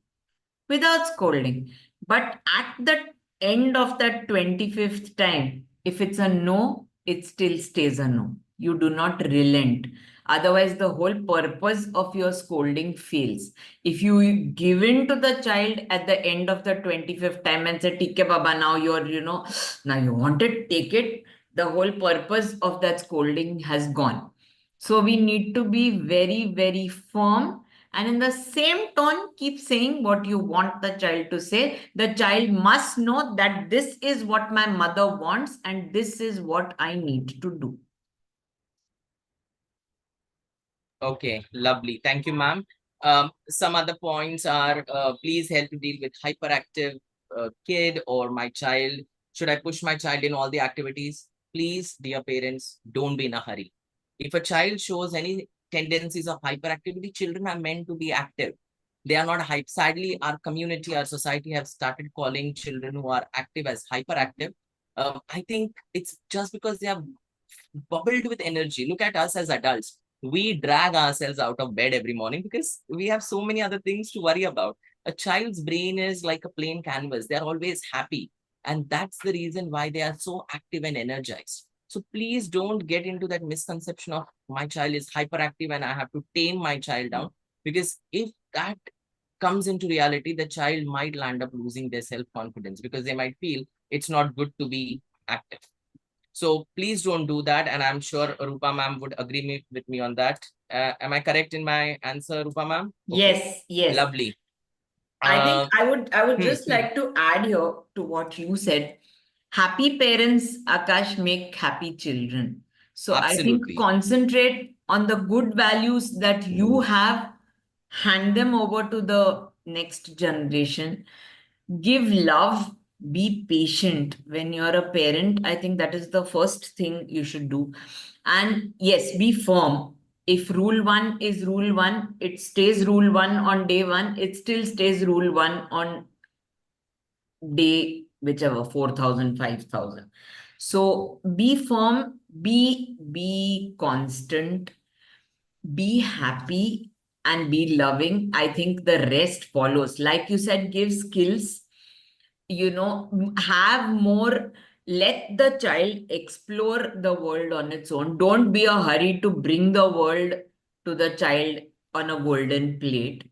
Speaker 1: without scolding. But at the end of that 25th time, if it's a no, it still stays a no. You do not relent. Otherwise, the whole purpose of your scolding fails. If you give in to the child at the end of the 25th time and say, Take Baba, now now you want it, take it, the whole purpose of that scolding has gone. So we need to be very, very firm, and in the same tone keep saying what you want the child to say. The child must know that this is what my mother wants and this is what I need to do.
Speaker 2: okay, lovely. Thank you, ma'am. Some other points are please help to deal with hyperactive kid or my child. Should I push my child in all the activities? Please, dear parents, don't be in a hurry. If a child shows any tendencies of hyperactivity, children are meant to be active. They are not hype. Sadly, our community, our society have started calling children who are active as hyperactive. I think it's just because they are bubbled with energy. Look at us as adults. We drag ourselves out of bed every morning because we have so many other things to worry about. A child's brain is like a plain canvas. They're always happy. And that's the reason why they are so active and energized. So please don't get into that misconception of my child is hyperactive and I have to tame my child down. Because if that comes into reality, the child might land up losing their self-confidence because they might feel it's not good to be active. So please don't do that. And I'm sure Rupa ma'am would with me on that. Am I correct in my answer, Rupa ma'am? Okay,
Speaker 1: Yes, yes.
Speaker 2: lovely.
Speaker 1: I think
Speaker 2: Uh,
Speaker 1: I would just like to add here to what you said. Happy parents, Akash, make happy children. So I think
Speaker 2: absolutely.
Speaker 1: concentrate on the good values that you have, hand them over to the next generation. Give love, be patient when you're a parent. I think that is the first thing you should do. And yes, be firm. If rule one is rule one, it stays rule one on day one, it still stays rule one on day whichever 4,000, 5,000. So be firm, be constant, be happy, and be loving. I think the rest follows. Like you said, give skills, have more, let the child explore the world on its own. Don't be a hurry to bring the world to the child on a golden plate.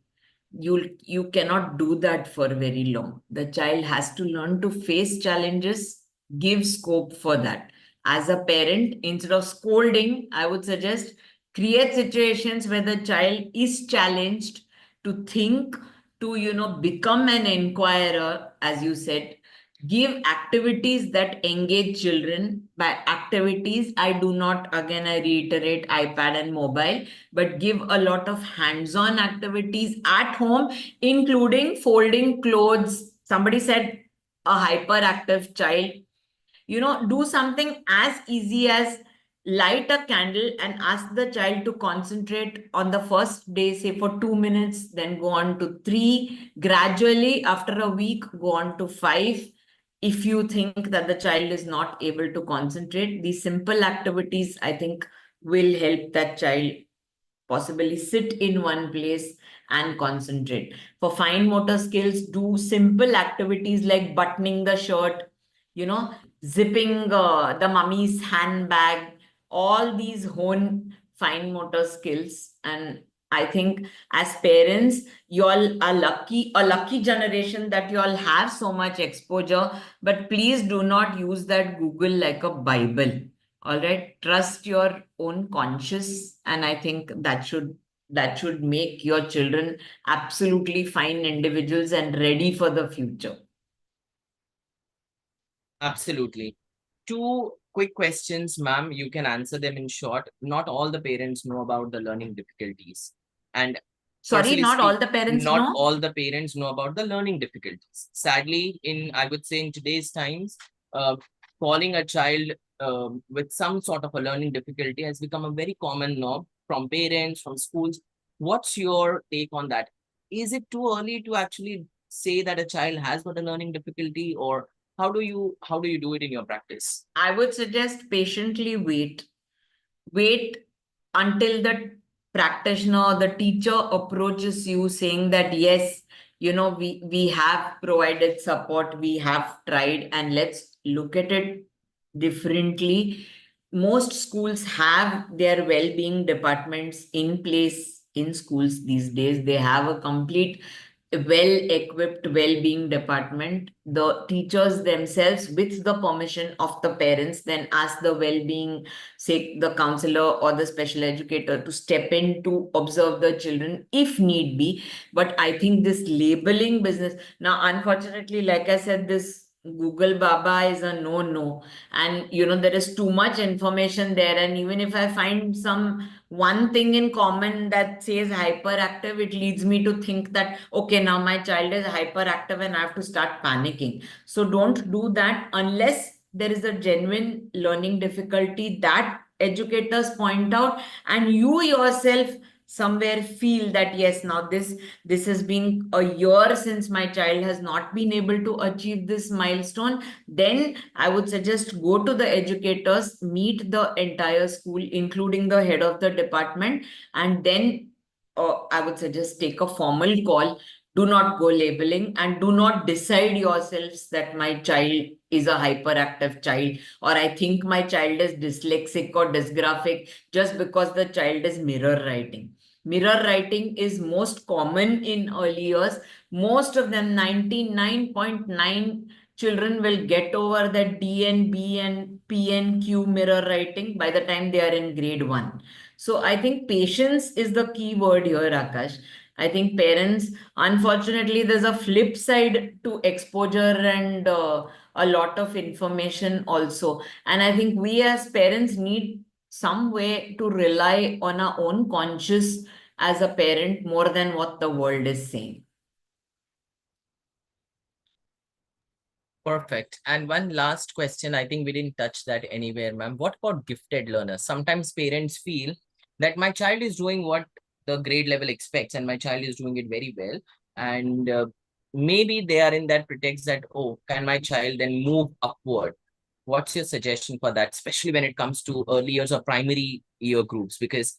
Speaker 1: You cannot do that for very long. The child has to learn to face challenges, give scope for that. As a parent, instead of scolding, I would suggest create situations where the child is challenged to think, to, become an inquirer, as you said. Give activities that engage children. By activities, I do not, again, I reiterate, iPad and mobile, but give a lot of hands-on activities at home, including folding clothes. Somebody said a hyperactive child, do something as easy as light a candle and ask the child to concentrate on the first day, say for 2 minutes, then go on to 3, gradually after a week go on to 5. If you think that the child is not able to concentrate, these simple activities, I think, will help that child possibly sit in one place and concentrate. For fine motor skills, do simple activities like buttoning the shirt, zipping the mummy's handbag. All these hone fine motor skills. And I think as parents, you all are lucky, a lucky generation that you all have so much exposure. But please do not use that Google like a Bible. All right, trust your own conscious, and I think that should make your children absolutely fine individuals and ready for the future.
Speaker 2: Absolutely. Two quick questions, ma'am. You can answer them in short. Not all the parents know about the learning difficulties. And
Speaker 1: Sorry,
Speaker 2: personally
Speaker 1: not all
Speaker 2: speak,
Speaker 1: the parents
Speaker 2: not
Speaker 1: know.
Speaker 2: all the parents know about the learning difficulties. Sadly, I would say in today's times, calling a child with some sort of a learning difficulty has become a very common norm from parents, from schools. What's your take on that? Is it too early to actually say that a child has got a learning difficulty, or how do you do it in your practice?
Speaker 1: I would suggest patiently wait until the practitioner, the teacher approaches you saying that, yes, we have provided support, we have tried, and let's look at it differently. Most schools have their well-being departments in place in schools these days. They have a complete well-equipped well-being department. The teachers themselves, with the permission of the parents, then ask the well-being, say the counselor or the special educator, to step in to observe the children if need be. But I think this labeling business, now unfortunately, like I said, this Google Baba is a no. And there is too much information there, and even if I find some one thing in common that says hyperactive, it leads me to think that, okay, now my child is hyperactive and I have to start panicking. So don't do that unless there is a genuine learning difficulty that educators point out, and you yourself somewhere feel that, yes, now this has been a year since my child has not been able to achieve this milestone. Then I would suggest go to the educators, meet the entire school, including the head of the department, and then I would suggest take a formal call. Do not go labeling, and do not decide yourselves that my child is a hyperactive child, or I think my child is dyslexic or dysgraphic, just because the child is mirror writing. Mirror writing is most common in early years. Most of them, 99.9 children, will get over the D and B and P and Q mirror writing by the time they are in grade 1. So I think patience is the key word here, Akash. I think parents, unfortunately, there's a flip side to exposure and a lot of information also. And I think we as parents need some way to rely on our own conscious as a parent more than what the world is saying.
Speaker 2: Perfect. And one last question, I think we didn't touch that anywhere, ma'am. What about gifted learners? Sometimes parents feel that my child is doing what the grade level expects and my child is doing it very well. And maybe they are in that pretext that, oh, can my child then move upward? What's your suggestion for that, especially when it comes to early years or primary year groups? Because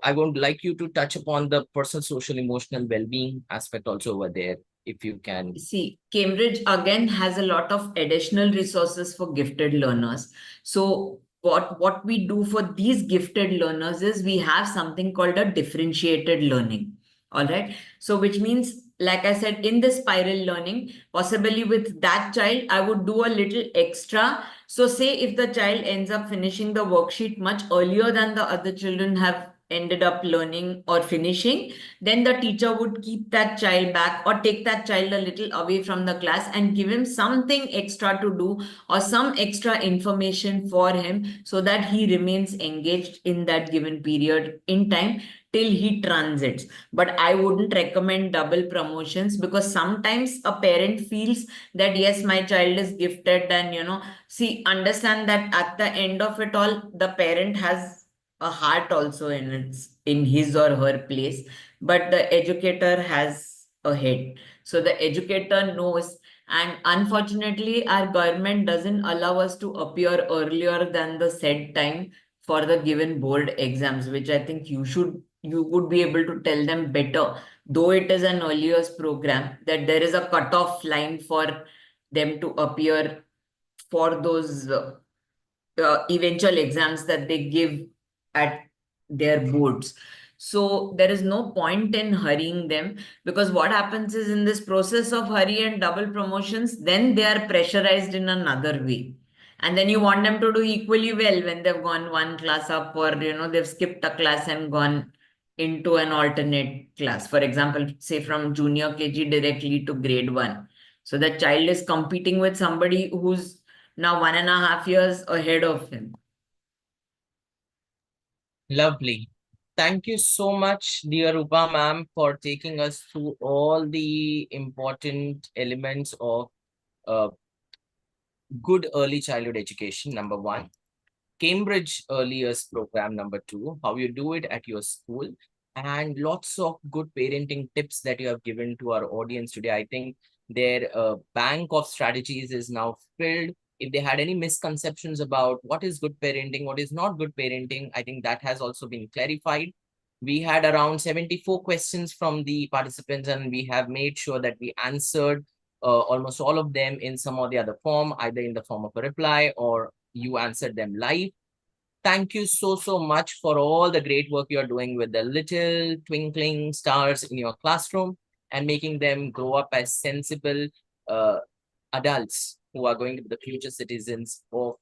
Speaker 2: I would like you to touch upon the personal, social, emotional well-being aspect also over there, if you can.
Speaker 1: See, Cambridge again has a lot of additional resources for gifted learners. So what we do for these gifted learners is we have something called a differentiated learning. All right. So which means, like I said, in the spiral learning, possibly with that child, I would do a little extra. So say if the child ends up finishing the worksheet much earlier than the other children have ended up learning or finishing, then the teacher would keep that child back or take that child a little away from the class and give him something extra to do or some extra information for him so that he remains engaged in that given period in time till he transits. But I wouldn't recommend double promotions, because sometimes a parent feels that yes, my child is gifted, and see, understand that at the end of it all, the parent has a heart also in his or her place, but the educator has a head. So the educator knows, and unfortunately our government doesn't allow us to appear earlier than the set time for the given board exams, which I think you would be able to tell them better, though it is an early years program, that there is a cutoff line for them to appear for those eventual exams that they give at their boards. So there is no point in hurrying them, because what happens is, in this process of hurry and double promotions, then they are pressurized in another way. And then you want them to do equally well when they've gone one class up, or they've skipped a class and gone into an alternate class. For example, say from junior KG directly to grade one. So the child is competing with somebody who's now 1.5 years ahead of him.
Speaker 2: Lovely. Thank you so much, dear Rupa ma'am, for taking us through all the important elements of uh, good early childhood education, number one. Cambridge Early Years Program, number two, how you do it at your school, and lots of good parenting tips that you have given to our audience today. I think their bank of strategies is now filled. If they had any misconceptions about what is good parenting, what is not good parenting, I think that has also been clarified. We had around 74 questions from the participants, and we have made sure that we answered almost all of them in some or the other form, either in the form of a reply or you answered them live. Thank you so, so much for all the great work you're doing with the little twinkling stars in your classroom and making them grow up as sensible uh, adults who are going to be the future citizens of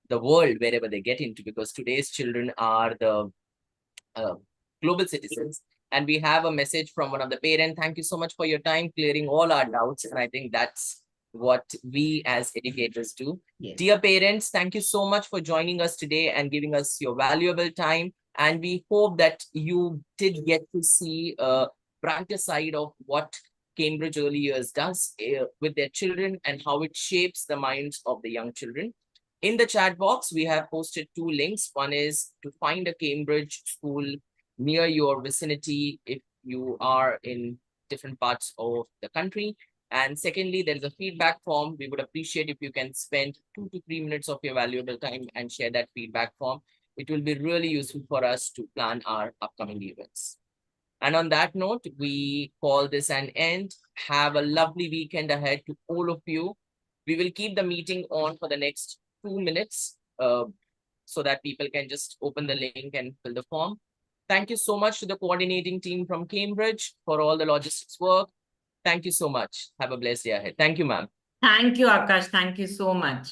Speaker 2: the world wherever they get into, because today's children are the uh, global citizens. And we have a message from one of the parents. Thank you so much for your time, clearing all our doubts. And I think that's what we as educators do. Yes. Dear parents, thank you so much for joining us today and giving us your valuable time. And we hope that you did get to see a brighter side of what Cambridge Early Years does with their children and how it shapes the minds of the young children. In the chat box, we have posted two links. One is to find a Cambridge school near your vicinity if you are in different parts of the country. And secondly, there is a feedback form. We would appreciate if you can spend 2 to 3 minutes of your valuable time and share that feedback form. It will be really useful for us to plan our upcoming events. And on that note, we call this an end. Have a lovely weekend ahead to all of you. We will keep the meeting on for the next 2 minutes so that people can just open the link and fill the form. Thank you so much to the coordinating team from Cambridge for all the logistics work. Thank you so much. Have a blessed day ahead. Thank you, ma'am.
Speaker 1: Thank you, Akash. Thank you so much.